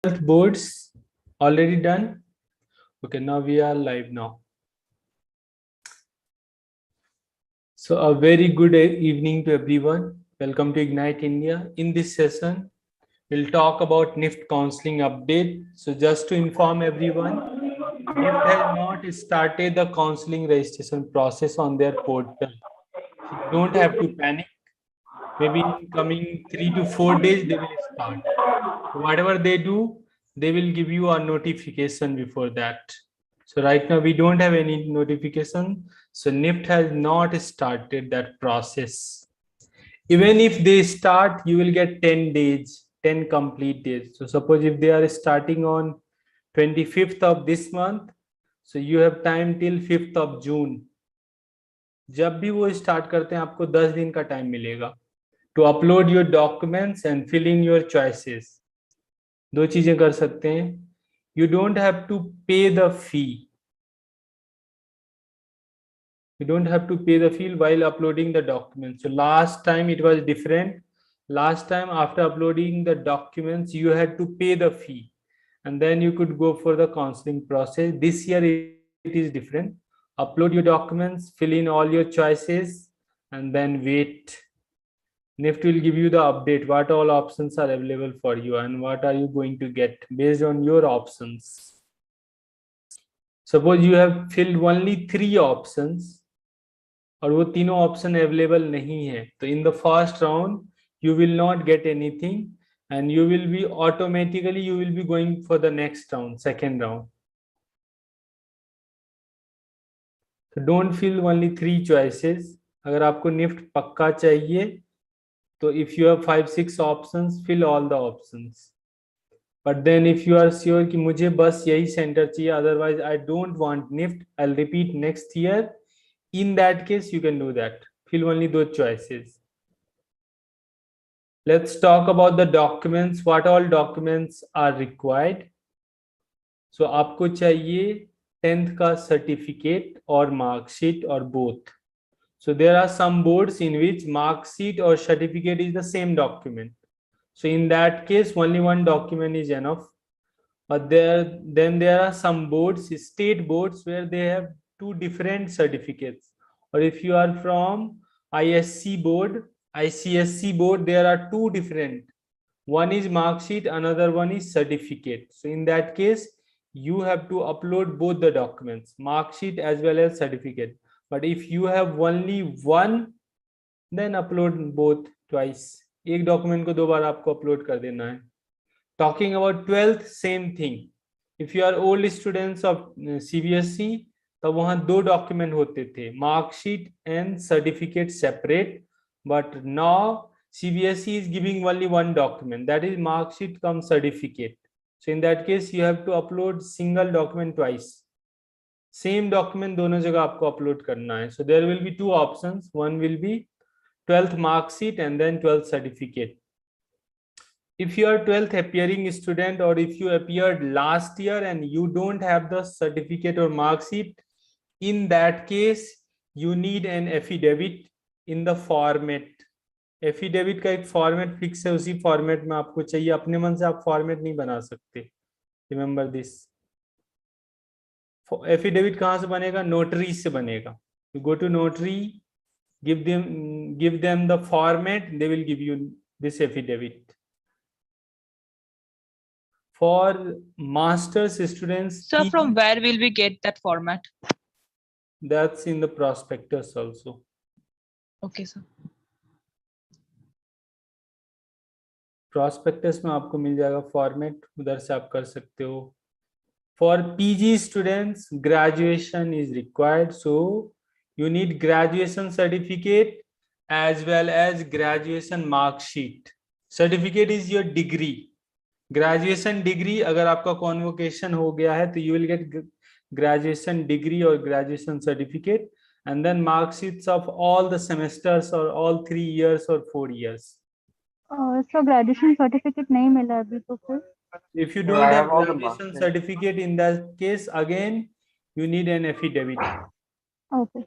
Boards already done. Okay, now we are live now. So a very good evening to everyone. Welcome to Ignite India. In this session, we'll talk about Nift counseling update. So just to inform everyone, Nift has not started the counseling registration process on their portal. So you don't have to panic. Maybe in coming 3 to 4 days, they will start. Whatever they do, they will give you a notification before that. So right now we don't have any notification. So Nift has not started that process. Even if they start, you will get 10 days, 10 complete days. So suppose if they are starting on 25th of this month, so you have time till 5th of June. जब भी वो start करते हैं आपको 10 दिन का time मिलेगा to upload your documents and fill in your choices. दो चीजें कर सकते हैं. You don't have to pay the fee. You don't have to pay the fee while uploading the documents. So last time it was different. Last time after uploading the documents, you had to pay the fee and then you could go for the counseling process. This year it is different. Upload your documents, fill in all your choices and then wait. Nift will give you the update, what all options are available for you and what are you going to get based on your options. Suppose you have filled only 3 options और वो तीनों option available नहीं है, तो in the first round you will not get anything and you will be automatically you will be going for the next round, second round. So don't fill only 3 choices. अगर आपको NIFT पक्का चाहिए तो if you have 5-6 options, fill all the options. But then if you are sure कि मुझे बस यही centre चाहिए, otherwise I don't want NIFT, I'll repeat next year, in that case you can do that. Fill only those choices. Let's talk about the documents. What all documents are required? So आपको चाहिए 10th का certificate और marksheet or both. So there are some boards in which marksheet or certificate is the same document. So in that case, only one document is enough. But then there are some boards, state boards, where they have 2 different certificates. Or if you are from ISC board, ICSC board, there are 2 different. One is marksheet, another one is certificate. So in that case, you have to upload both the documents, marksheet as well as certificate. But if you have only one, then upload both twice. एक document को 2 बार आपको upload कर देना है. Talking about 12th, same thing. If you are old students of CBSE, तो वहाँ 2 document होते थे, marksheet and certificate separate. But now CBSE is giving only one document, that is marksheet cum certificate. So in that case, you have to upload single document twice. Same document दोनों जगह आपको upload करना है. So there will be 2 options. One will be 12th marksheet and then 12th certificate. If you are 12th appearing student or if you appeared last year and you don't have the certificate or marksheet, in that case you need an affidavit in the format. Affidavit का एक format fix है, उसी format में आपको चाहिए. अपने मन से आप format नहीं बना सकते. Remember this. Affidavit कहाँ से बनेगा? Notary से बनेगा. You go to notary, give them the format, they will give you this affidavit. For master's students, So from where will we get that format? That's in the prospectus also. Okay, sir. Prospectus में आपको मिल जाएगा format, उधर से आप कर सकते हो. For PG students, graduation is required, so you need graduation certificate as well as graduation mark sheet. Certificate is your degree. Graduation degree, अगर आपका convocation हो गया है तो you will get graduation degree or graduation certificate and then mark sheets of all the semesters or all 3 years or 4 years. So graduation certificate नहीं मिला अभी तो फिर. If you don't have graduation certificate, in that case again you need an affidavit. Okay.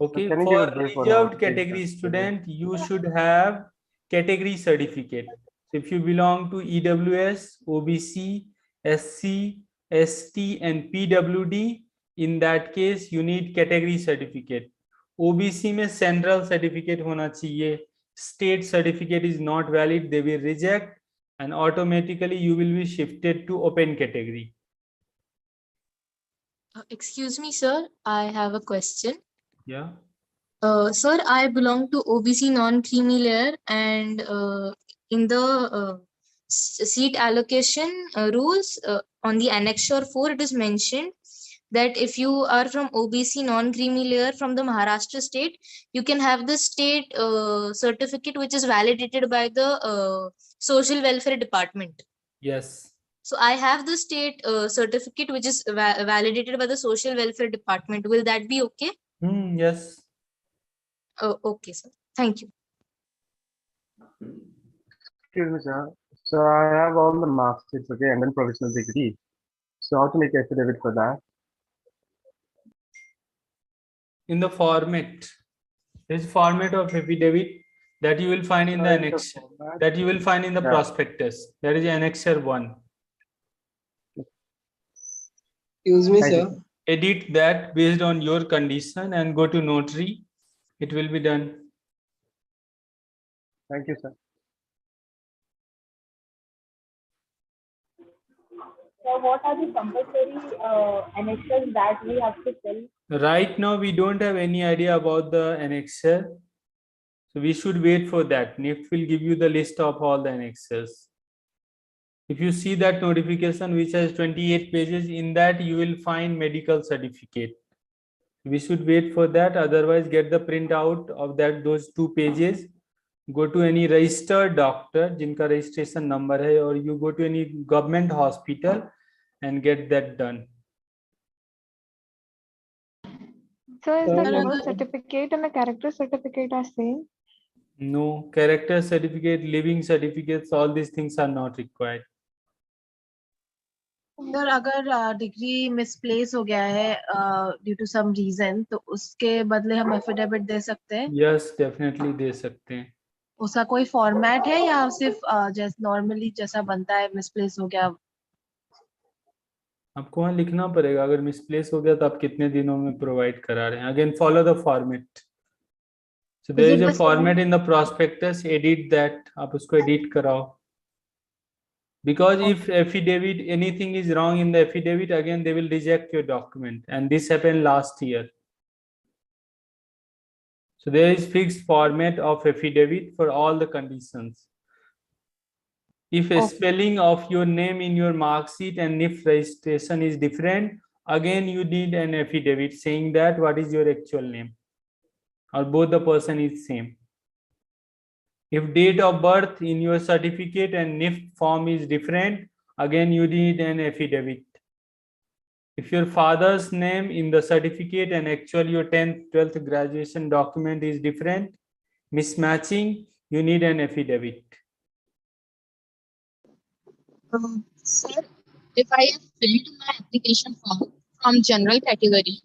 Okay, for reserved category student, you should have category certificate. So if you belong to EWS, OBC, SC, ST, and PWD, in that case you need category certificate. OBC में central certificate होना चाहिए. State certificate is not valid, they will reject, and automatically you will be shifted to open category. Excuse me, sir. I have a question. Yeah. Sir, I belong to OBC non-creamy layer, and in the seat allocation rules on the annexure 4, it is mentioned that if you are from OBC non-creamy layer from the Maharashtra state, you can have the state certificate which is validated by the social welfare department. Yes. So I have the state certificate which is validated by the social welfare department. Will that be okay? Yes. Oh, okay, sir. Thank you. Excuse me, sir. So I have all the marks, it's okay, and then provisional degree. So how to make affidavit for that? In the format, this format of affidavit that you will find in the annex, that you will find in the prospectus. That is annexure 1. Excuse me, sir. Edit that based on your condition and go to notary. It will be done. Thank you, sir. So what are the compulsory annexures that we have to fill? Right now, we don't have any idea about the annexure. So we should wait for that. Nift will give you the list of all the annexures. If you see that notification which has 28 pages, in that you will find medical certificate. We should wait for that. Otherwise, get the printout of that those 2 pages. Go to any registered doctor जिनका registration number है, or you go to any government hospital and get that done. So is Sir, the birth certificate and the character certificate are same? No, character certificate, living certificates, all these things are not required. Sir अगर degree misplace हो गया है due to some reason तो उसके बदले हम affidavit दे सकते हैं? Yes, definitely दे सकते हैं. उसका कोई फॉर्मेट है या सिर्फ जैसे नॉर्मली जैसा बनता है मिसप्लेस हो गया? आपको वहाँ लिखना पड़ेगा. अगर मिसप्लेस हो गया तो आप कितने दिनों में प्रोवाइड करा रहे हैं. Again follow the format. So there is a format in the prospectus. Edit that. आप उसको edit कराओ. Because if affidavit, anything is wrong in the affidavit, again they will reject your document, and this happened last year. So there is fixed format of affidavit for all the conditions. If a spelling of your name in your mark sheet and Nift registration is different, again you need an affidavit saying that what is your actual name, or both the person is same. If date of birth in your certificate and Nift form is different, again you need an affidavit. If your father's name in the certificate and actual your 10th, 12th graduation document is different, mismatching, you need an affidavit. Sir, if I have filled my application form from general category,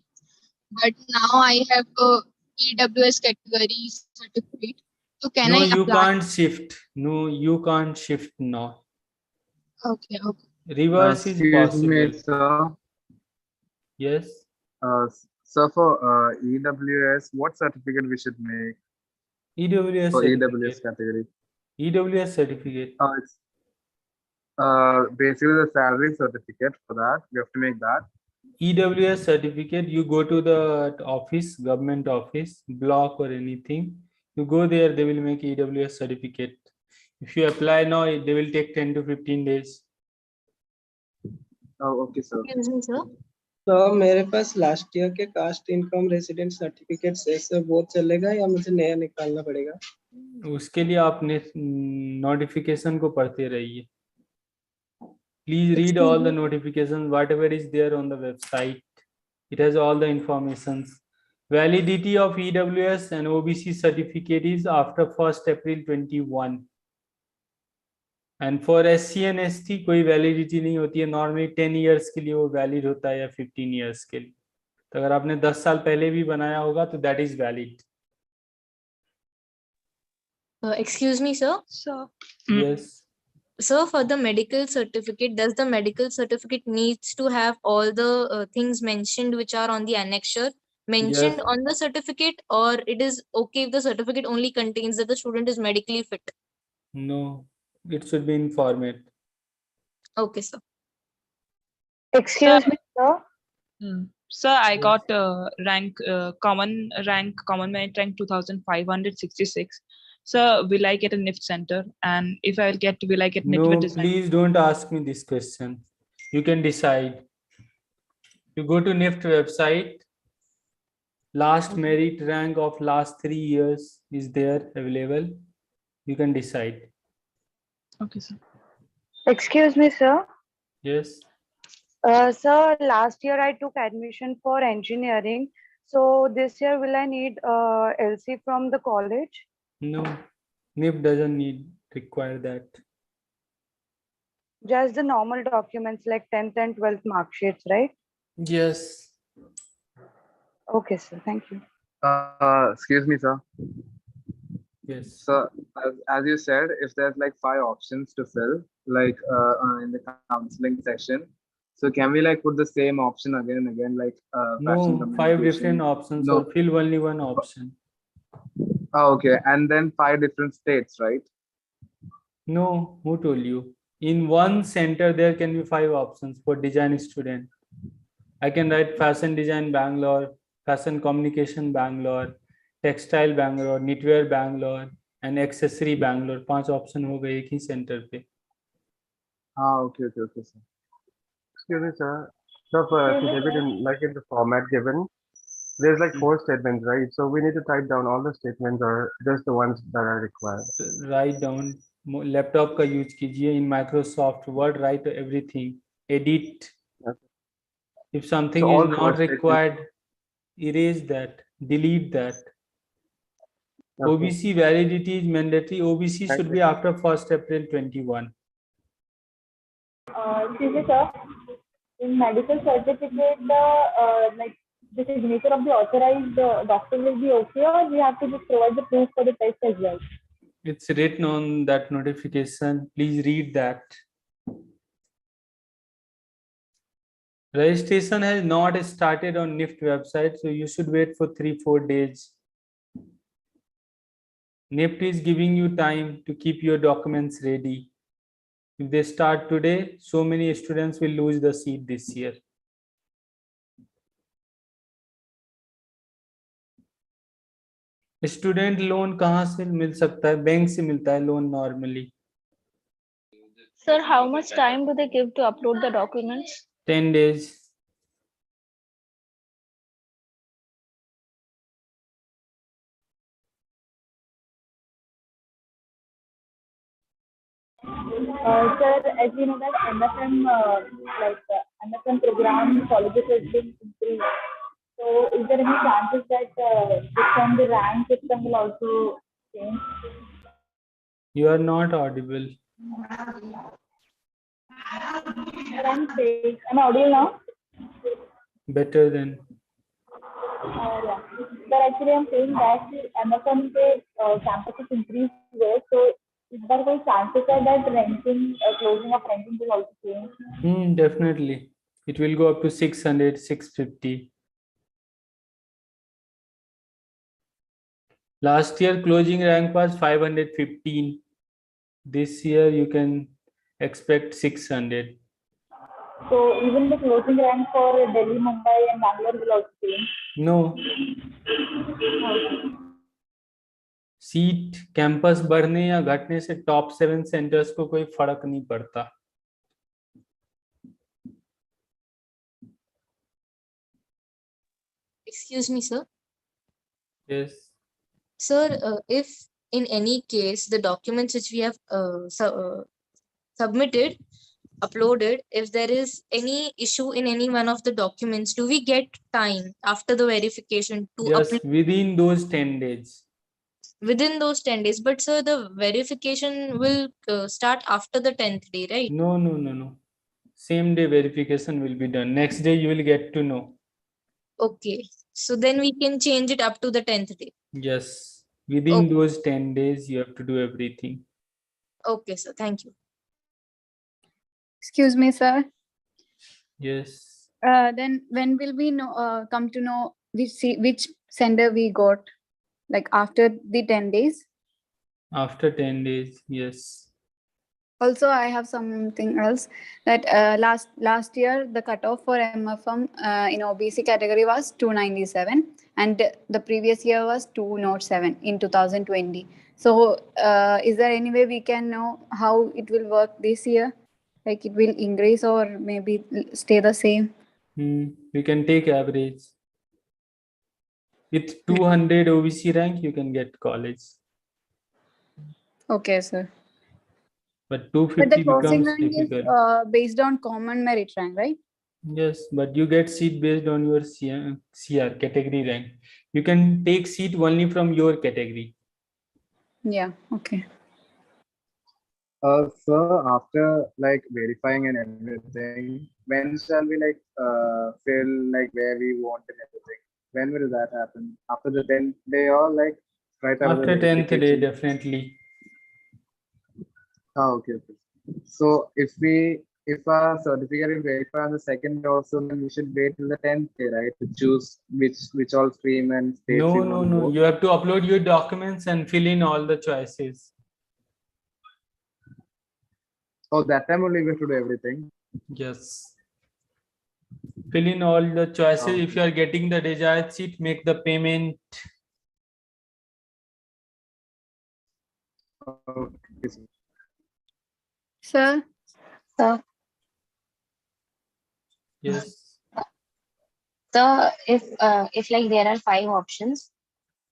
but now I have a EWS category certificate, so can I apply? You can't shift. No, you can't shift now. Okay, okay. Reverse is possible. Me, sir. Yes. So for EWS, what certificate we should make? EWS for certificate. EWS category. EWS certificate. It's basically the salary certificate for that. You have to make that. EWS certificate, you go to the office, government office, block or anything. You go there, they will make EWS certificate. If you apply now, they will take 10 to 15 days. Oh, okay, sir. Excuse me, sir. तो मेरे पास last year के cast income resident certificate से वो चलेगा या मुझे नया निकालना पड़ेगा? उसके लिए आपने नोटिफिकेशन को पढ़ते रहिए. Please read all the notifications, whatever is there on the website. It has all the informations. Validity of EWS and OBC certificate is after 1st April 21. And for SC and ST कोई validity नहीं होती है. Normally 10 years के लिए वो valid होता है या 15 years के लिए. तो अगर आपने 10 साल पहले भी बनाया होगा तो that is valid. Excuse me, sir. So Yes. Sir, for the medical certificate, does the medical certificate needs to have all the things mentioned which are on the annexure mentioned Yes. on the certificate, or it is okay if the certificate only contains that the student is medically fit? No, it should be in format. Okay, sir. Excuse me, sir. Sir, I Yes. got common merit rank 2566. So will I get a Nift center? And if I will get, will I get No, network design? please don't ask me this question. You can decide. You go to Nift website. Last Okay. merit rank of last 3 years is there available. You can decide. Okay, sir. Excuse me, sir. Yes. Sir, last year I took admission for engineering. So this year will I need LC from the college? No. Nift doesn't require that. Just the normal documents like 10th and 12th mark sheets, right? Yes. Okay, sir. Thank you. Excuse me, sir. Yes. So, as you said, if there's like 5 options to fill, like in the counseling session, so can we like put the same option again and again, like fashion No, 5 different communication? options, No. or fill only one option. Oh, okay, and then 5 different states, right? No, who told you? In one center, there can be 5 options for design student. I can write fashion design Bangalore, fashion communication Bangalore, textile Bangalore, knitwear Bangalore, and accessory Bangalore. 5 option हो गए एक ही centre पे. Okay, sir. Excuse me, sir. So, to give it in like in the format given, there's like 4 statements, right? So we need to type down all the statements or just the ones that are required. Write down. Laptop का use कीजिए. In Microsoft Word, write everything. Edit. Okay. If something So is all 4 not statements. required, erase that, delete that. Okay. OBC validity is mandatory. OBC Thank should you. be after 1st April 21. Excuse me, sir. In medical certificate, like the signature of the authorized doctor will be okay, or we have to just provide the proof for the test as well? It's written on that notification. Please read that. Registration has not started on Nift website, so you should wait for 3-4 days. Nift is giving you time to keep your documents ready. If they start today, so many students will lose the seat this year. Student loan कहाँ से मिल सकता है? Bank से मिलता है loan normally. Sir, how much time do they give to upload the documents? 10 days. Sir, as you know that MFM, MFM program colleges has been increased. So is there any chances that this time the rank system will also change? You are not audible. I'm audible now? Better than. Yeah. But actually, I'm saying that MFM campus is increased there. So is there any chances that renting, closing of renting will also change? Definitely. It will go up to 600, 650. Last year closing rank was 515. This year you can expect 600. So even the closing rank for Delhi, Mumbai and Bangalore will also change? No. Seat campus बढ़ने या घटने से top 7 centres को कोई फर्क नहीं पड़ता. Excuse me, sir. Yes. Sir, if in any case the documents which we have submitted, uploaded, if there is any issue in any one of the documents, do we get time after the verification to Yes, upload within those 10 days. within those 10 days? But sir, the verification will start after the 10th day, right? No. Same day verification will be done. Next day you will get to know. Okay. So then we can change it up to the 10th day. Yes. Within those 10 days you have to do everything. Okay, sir. Thank you. Excuse me, sir. Yes. Then when will we know, come to know which sender we got? Like after the 10 days? After 10 days, yes. Also, I have something else that last year the cutoff for MFM in OBC category was 297, and the previous year was 207 in 2020. So, is there any way we can know how it will work this year? Like it will increase or maybe stay the same? We can take average. With 200 OBC rank, you can get college. Okay, sir. But But the 250 closing becomes rank is difficult. based on common merit rank, right? Yes, but you get seat based on your CR category rank. You can take seat only from your category. Yeah, okay. So after like verifying and everything, when shall we like fill like where we want and everything? When will that happen? After the 10th day or like right after the After 10th day, verification? definitely. Okay, okay. So if our certificate is verified on the second day also, then we should wait till the 10th day, right? To choose which all stream and states we want to No. go. You have to upload your documents and fill in all the choices. Oh, that time only we have to do everything. Yes. Fill in all the choices. Okay. If you are getting the desired seat, make the payment. Okay. Sir? So, Yes. so if like there are 5 options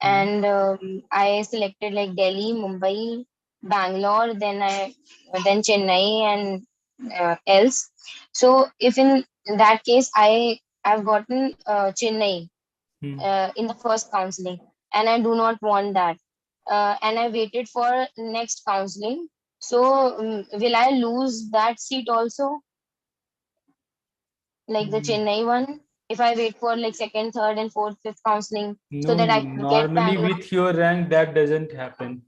and I selected like Delhi, Mumbai, Bangalore, then Chennai and else. So if in that case I've gotten Chennai in the first counseling and I do not want that and I waited for next counseling. So will I lose that seat also? Like the Chennai one, if I wait for like second, third, and fourth, fifth counseling, so No, that I can get normally Bangalore. with your rank, that doesn't happen.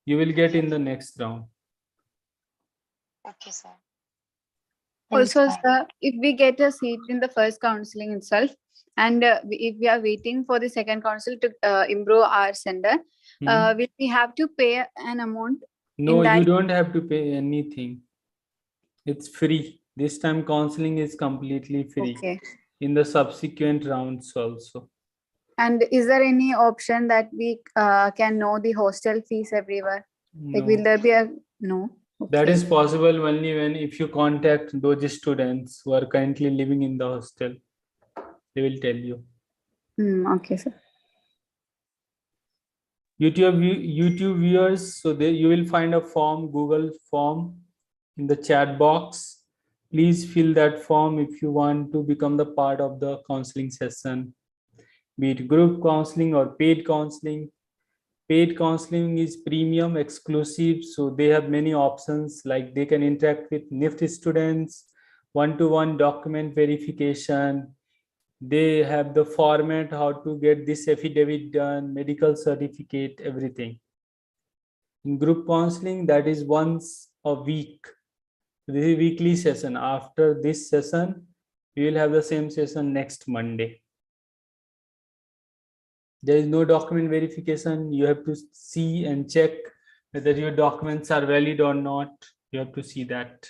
You will get in the next round. Okay, sir. Also, sir, if we get a seat in the first counseling itself, and if we are waiting for the second council to improve our sender, will we have to pay an amount? No, in that? you don't have to pay anything. It's free. This time counseling is completely free. Okay. In the subsequent rounds also. And is there any option that we can know the hostel fees everywhere? Like, will No. there be a no? That Okay. is possible only when if you contact those students who are currently living in the hostel. They will tell you. Okay, sir. YouTube viewers, so you will find a form, Google form in the chat box. Please fill that form if you want to become the part of the counseling session, be it group counseling or paid counseling. Paid counseling is premium exclusive, so they have many options, like they can interact with Nift students, one-to-one document verification. They have the format, how to get this affidavit done, medical certificate, everything. In group counseling, that is once a week. This is a weekly session. After this session, we will have the same session next Monday. There is no document verification. You have to see and check whether your documents are valid or not. You have to see that.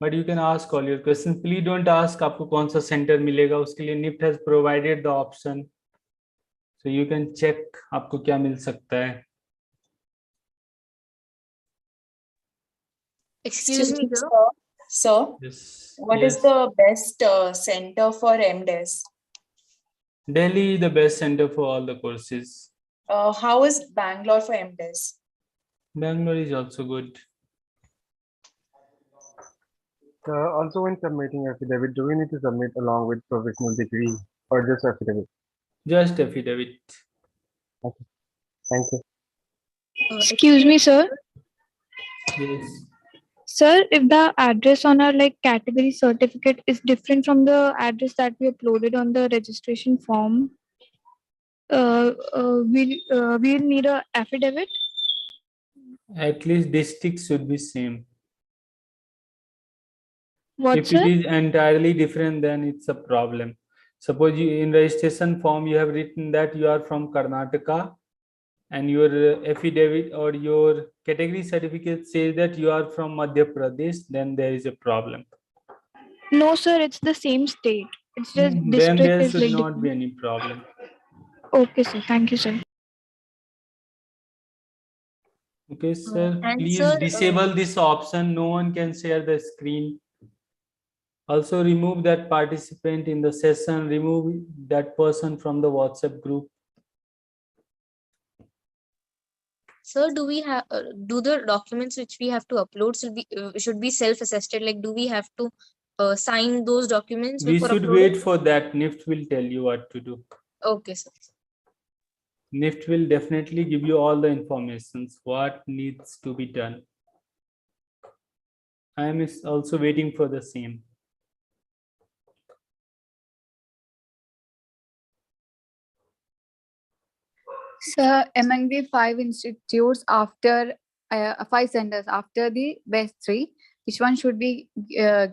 But you can ask all your questions. Please don't ask आपको कौन सा center मिलेगा. उसके लिए NIFT has provided the option. So you can check आपको क्या मिल सकता है. Excuse me, sir. Sir, yes. What is the best center for MDes? Delhi is the best center for all the courses. How is Bangalore for MDes? Bangalore is also good. Also, when submitting affidavit, do we need to submit along with professional degree or just affidavit? Just affidavit. Okay. Thank you. Excuse me, sir. Yes. Sir, if the address on our like category certificate is different from the address that we uploaded on the registration form, we'll need a affidavit. At least districts should be same. What, If it sir? is entirely different, then it's a problem. Suppose you, in registration form you have written that you are from Karnataka, and your affidavit or your category certificate says that you are from Madhya Pradesh, then there is a problem. No, sir, it's the same state. It's just Then district there is should like not be different. any problem. Okay, sir. Thank you, sir. Okay, sir. And Please sir, disable this option. No one can share the screen. Also remove that participant in the session. Remove that person from the WhatsApp group. sir, do we have do the documents which we have to upload should be self-attested? Like, do we have to sign those documents We before should uploading? wait for that. Nift will tell you what to do. Okay, sir. Nift will definitely give you all the informations, what needs to be done. I am also waiting for the same. So among the 5 institutes after 5 centers after the best 3, which one should we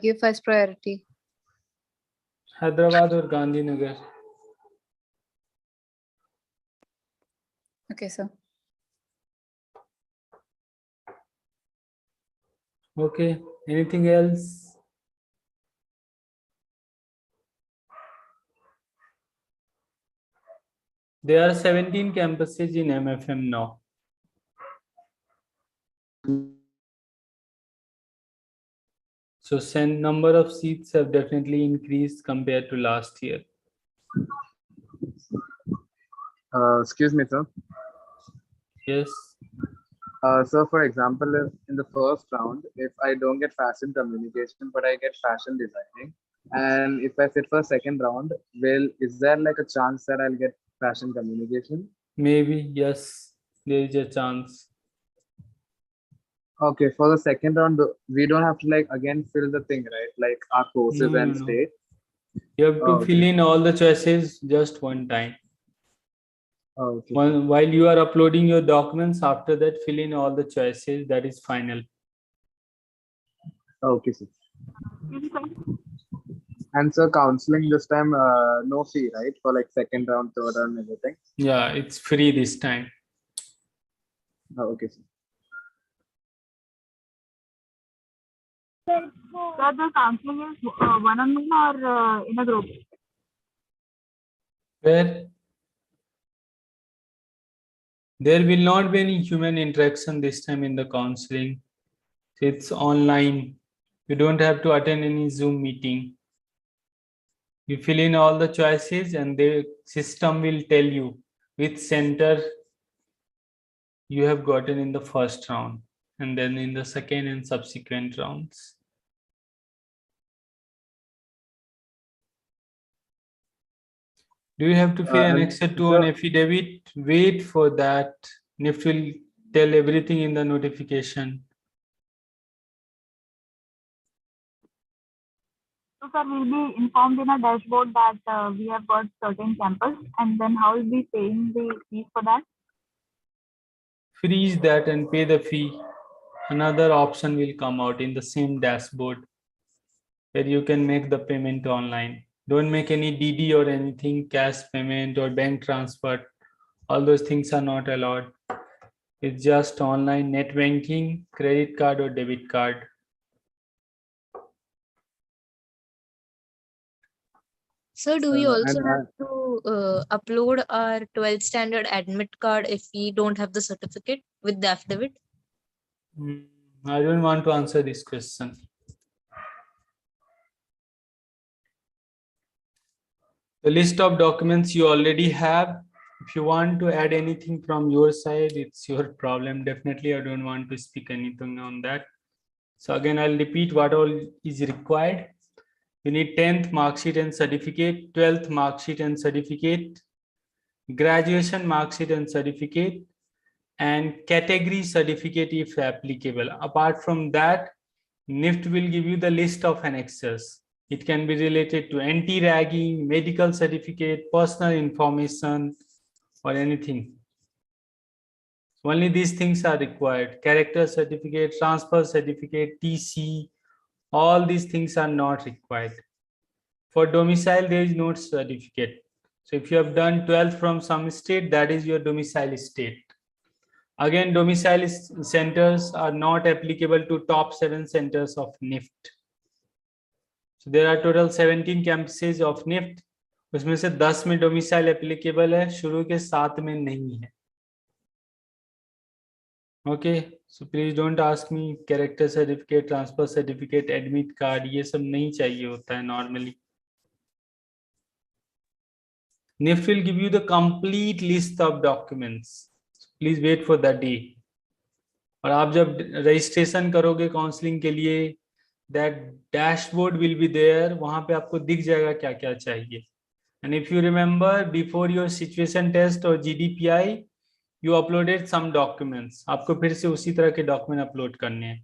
give first priority? Hyderabad or Gandhinagar? Okay, sir. Okay, anything else? There are 17 campuses in MFM now. So number of seats have definitely increased compared to last year. Excuse me, sir. Yes. So for example, if in the first round, if I don't get fashion communication, but I get fashion designing, and if I sit for second round, is there like a chance that I'll get fashion communication? Maybe, yes, there is a chance. Okay, for the second round, we don't have to like again fill the thing, right? Like our courses No, and no, no. state. You have to Oh, fill okay. in all the choices just one time. Oh, okay. While you are uploading your documents, after that, fill in all the choices. That is final. Okay, sir. And so counseling this time, no fee, right? For like second round, third round, everything. Yeah, it's free this time. Oh, okay, sir. So the counseling is one-on-one or in a group? Where there will not be any human interaction this time in the counseling. It's online. You don't have to attend any Zoom meeting. You fill in all the choices and the system will tell you which center you have gotten in the first round and then in the second and subsequent rounds. Do you have to fill Annex 2 on affidavit? Wait for that. Nift will tell everything in the notification. So sir, we'll be informed in a dashboard that we have got certain campus, and then how will be paying the fees for that? Freeze that and pay the fee. Another option will come out in the same dashboard where you can make the payment online. Don't make any DD or anything, cash payment or bank transfer. All those things are not allowed. It's just online net banking, credit card or debit card. Sir, do we also have to upload our 12th standard admit card if we don't have the certificate with the affidavit? I don't want to answer this question. The list of documents you already have. If you want to add anything from your side, it's your problem. Definitely, I don't want to speak anything on that. So again, I'll repeat what all is required. You need 10th mark sheet and certificate, 12th mark sheet and certificate, graduation mark sheet and certificate, and category certificate if applicable. Apart from that, Nift will give you the list of annexes. It can be related to anti-ragging, medical certificate, personal information, or anything. Only these things are required: character certificate, transfer certificate, TC, All these things are not required. For domicile, there is no certificate. So if you have done 12th from some state, that is your domicile state. Again, domicile centers are not applicable to top 7 centers of Nift. So there are total 17 campuses of Nift. उसमें से 10 में domicile applicable है, शुरू के 7 में नहीं है. Okay, so please don't ask me character certificate, transfer certificate, admit card, ये सब नहीं चाहिए होता है normally. Nift will give you the complete list of documents. Please wait for that day. और आप जब registration करोगे counseling के लिए, that dashboard will be there. वहाँ पे आपको दिख जाएगा क्या क्या चाहिए. And if you remember, before your situation test or GDPI, you uploaded some documents. आपको फिर से उसी तरह के document upload करने हैं.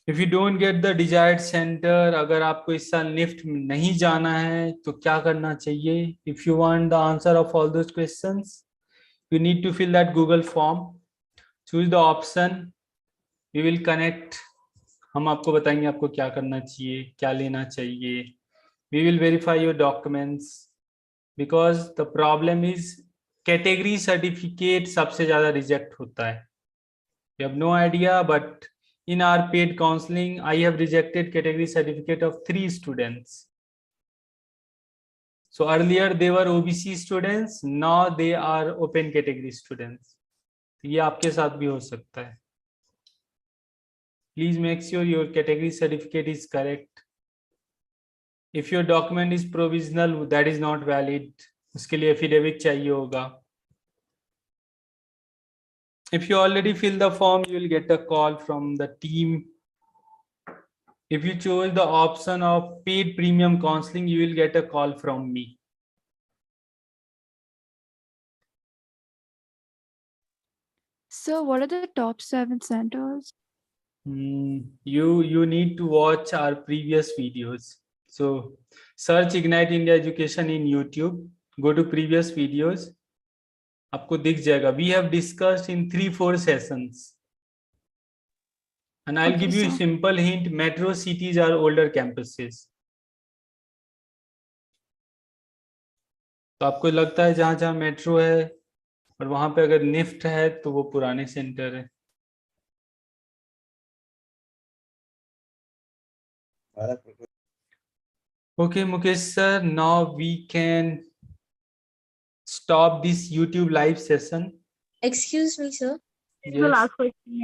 If you don't get the desired center, अगर आपको इस साल निफ्ट में नहीं जाना है तो क्या करना चाहिए? If you want the answer of all those questions, you need to fill that Google form. Choose the option. We will connect. हम आपको बताएंगे आपको क्या करना चाहिए, क्या लेना चाहिए. We will verify your documents because the problem is category certificate सबसे ज़्यादा reject होता है. You have no idea, but in our paid counseling, I have rejected category certificate of 3 students. So earlier they were OBC students, now they are open category students. ये आपके साथ भी हो सकता है. Please make sure your category certificate is correct. If your document is provisional, that is not valid. उसके लिए affidavit चाहिए होगा. If you already fill the form, you will get a call from the team. If you choose the option of paid premium counseling, you will get a call from me. So what are the top 7 centers? You need to watch our previous videos. So search Ignite India Education in YouTube. Go to previous videos. आपको दिख जाएगा. We have discussed in 3-4 sessions. And I'll give you a simple hint. Metro cities are older campuses. तो आपको लगता है जहां जहां metro है और वहां पे अगर निफ्ट है तो वो पुराने सेंटर है. Okay, Mukesh sir, now we can stop this YouTube live session. Excuse me, sir. Yes. last question.